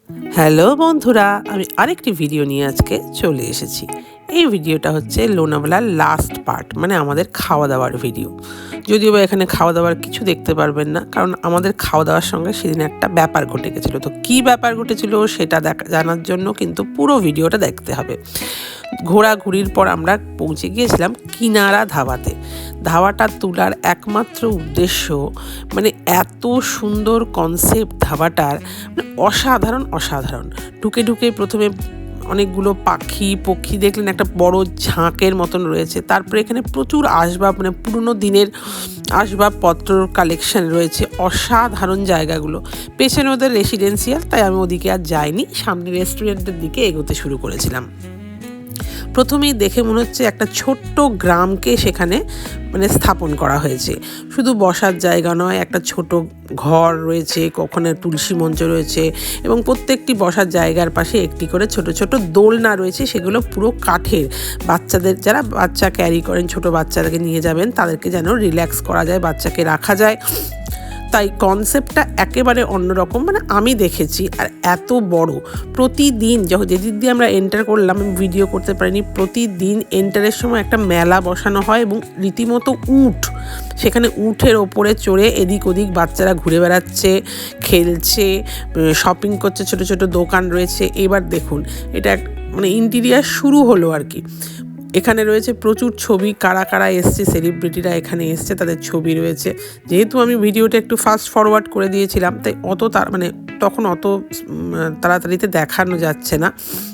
Hello বন্ধুরা, আমি আরেকটি ভিডিও নিয়ে আজকে চলে এসেছি। এই ভিডিওটা হচ্ছে লোনাভালার লাস্ট পার্ট, মানে আমাদের খাওয়া দাওয়ার ভিডিও। যদিও বা এখানে খাওয়া দাওয়ার কিছু দেখতে পারবেন না, কারণ আমাদের খাওয়া দাওয়ার সঙ্গে সেদিন একটা ব্যাপার ঘটে গেছিলো। তো কী ব্যাপার ঘটেছিল সেটা জানার জন্য কিন্তু পুরো ভিডিওটা দেখতে হবে। ঘোরাঘুরির পর আমরা পৌঁছে গিয়েছিলাম কিনারা ধাবাতে। ধাবাটা তোলার একমাত্র উদ্দেশ্য, মানে এত সুন্দর কনসেপ্ট ধাবাটার, মানে অসাধারণ। ঢুকে প্রথমে অনেকগুলো পক্ষী দেখলেন, একটা বড় ঝাঁকের মতন রয়েছে। তারপরে এখানে প্রচুর আসবাব, মানে পুরনো দিনের আসবাবপত্র কালেকশন রয়েছে। অসাধারণ জায়গাগুলো। পেছনে ওদের রেসিডেন্সিয়াল, তাই আমি ওদিকে আর যাইনি, সামনে রেস্টুরেন্টের দিকে এগোতে শুরু করেছিলাম। প্রথমেই দেখে মনে হচ্ছে একটা ছোট্ট গ্রামকে সেখানে মানে স্থাপন করা হয়েছে। শুধু বসার জায়গা নয়, একটা ছোট ঘর রয়েছে, কখনো তুলসী মঞ্চ রয়েছে, এবং প্রত্যেকটি বসার জায়গার পাশে একটি করে ছোট দোলনা রয়েছে। সেগুলো পুরো কাঠের। বাচ্চাদের, যারা বাচ্চা ক্যারি করেন, ছোট বাচ্চাদেরকে নিয়ে যাবেন, তাদেরকে যেন রিল্যাক্স করা যায়, বাচ্চাকে রাখা যায়। তাই কনসেপ্টটা একেবারে অন্যরকম, মানে আমি দেখেছি। আর এত বড়, প্রতিদিন যেদিক দিয়ে আমরা এন্টার করলাম, আমি ভিডিও করতে পারিনি, প্রতিদিন এন্টারের সময় একটা মেলা বসানো হয়, এবং রীতিমতো উট, সেখানে উটের ওপরে চড়ে এদিক ওদিক বাচ্চারা ঘুরে বেড়াচ্ছে, খেলছে, শপিং করছে, ছোট দোকান রয়েছে। এবার দেখুন, এটা মানে ইন্টিরিয়ার শুরু হলো আর কি। এখানে রয়েছে প্রচুর ছবি, কারা এসছে, সেলিব্রিটিরা এখানে এসছে, তাদের ছবি রয়েছে। যেহেতু আমি ভিডিওটা একটু ফাস্ট ফরওয়ার্ড করে দিয়েছিলাম, তাই তখন অত তাড়াতাড়িতে দেখানো যাচ্ছে না,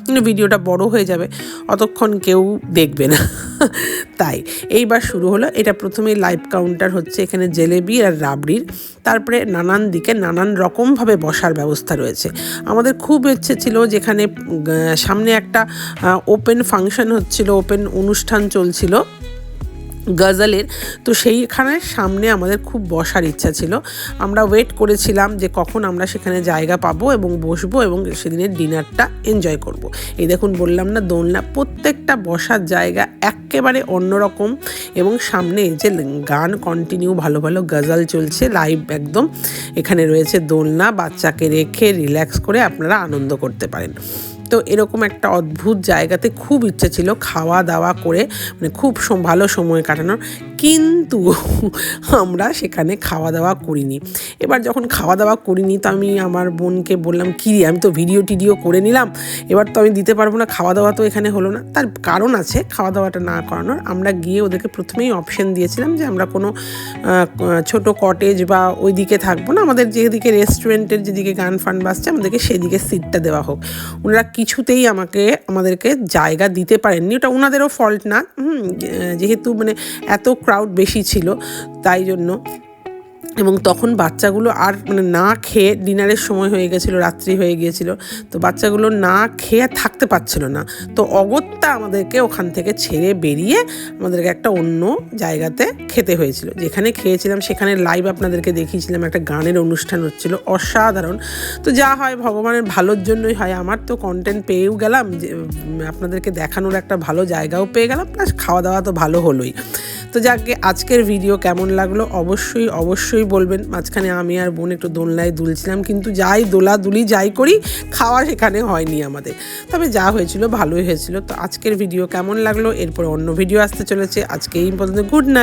কিন্তু ভিডিওটা বড় হয়ে যাবে, অতক্ষণ কেউ দেখবে না। তাই এইবার শুরু হলো। এটা প্রথমেই লাইভ কাউন্টার হচ্ছে, এখানে জিলেবি আর রাবড়ির। তারপরে নানান দিকে নানান রকমভাবে বসার ব্যবস্থা রয়েছে। আমাদের খুব ইচ্ছে ছিল, যেখানে সামনে একটা ওপেন ফাংশন হচ্ছিল, ওপেন অনুষ্ঠান চলছিল গজলের, তো সেইখানের সামনে আমাদের খুব বসার ইচ্ছা ছিল। আমরা ওয়েট করেছিলাম যে কখন আমরা সেখানে জায়গা পাবো এবং বসবো এবং সেদিনের ডিনারটা এনজয় করব। এই দেখুন, বললাম না, দোলনা, প্রত্যেকটা বসার জায়গা একেবারে অন্যরকম, এবং সামনে যে গান কন্টিনিউ, ভালো গজল চলছে লাইভ একদম। এখানে রয়েছে দোলনা, বাচ্চাকে রেখে রিল্যাক্স করে আপনারা আনন্দ করতে পারেন। তো এরকম একটা অদ্ভুত জায়গাতে খুব ইচ্ছে ছিল খাওয়া দাওয়া করে, মানে খুব ভালো সময় কাটানোর, কিন্তু আমরা সেখানে খাওয়া দাওয়া করিনি। এবার যখন খাওয়া দাওয়া করিনি, তো আমি আমার বোনকে বললাম, কিরে, আমি তো ভিডিও করে নিলাম, এবার তো আমি দিতে পারবো না, খাওয়া দাওয়া তো এখানে হলো না। তার কারণ আছে খাওয়া দাওয়াটা না করানোর। আমরা গিয়ে ওদেরকে প্রথমেই অপশন দিয়েছিলাম যে আমরা কোনো ছোট কটেজ বা ওই দিকে থাকবো না, আমাদের যেদিকে রেস্টুরেন্টের যেদিকে গান ফান বাজছে, আমাদেরকে সেদিকে সিটটা দেওয়া হোক। ওনারা কিছুতেই আমাদেরকে জায়গা দিতে পারেননি। ওটা ওনাদেরও ফল্ট না, যেহেতু মানে এত ক্রাউড বেশি ছিল, তাই জন্য। এবং তখন বাচ্চাগুলো আর মানে না খেয়ে, ডিনারের সময় হয়ে গেছিলো, রাত্রি হয়ে গিয়েছিলো, তো বাচ্চাগুলো না খেয়ে থাকতে পারছিল না। তো অগত্যা আমাদেরকে ওখান থেকে ছেড়ে বেরিয়ে আমাদেরকে একটা অন্য জায়গাতে খেতে হয়েছিল। যেখানে খেয়েছিলাম সেখানে লাইভ আপনাদেরকে দেখিয়েছিলাম, একটা গানের অনুষ্ঠান হচ্ছিলো, অসাধারণ। তো যা হয় ভগবানের ভালোর জন্যই হয়। আমার তো কন্টেন্ট পেয়েও গেলাম, যে আপনাদেরকে দেখানোর একটা ভালো জায়গাও পেয়ে গেলাম, প্লাস খাওয়া দাওয়া তো ভালো হলোই। তো যাকে আজকের ভিডিও কেমন লাগলো অবশ্যই বলবেন। মাঝখানে আমি আর বোন একটু দোলনায় দুলছিলাম, কিন্তু দোলাদুলি যাই করি, খাওয়া সেখানে হয়নি আমাদের। তবে যা হয়েছিল ভালোই হয়েছিল। তো আজকের ভিডিও কেমন লাগলো, এরপর অন্য ভিডিও আসতে চলেছে। আজকে এই পর্যন্ত, গুড নাইট।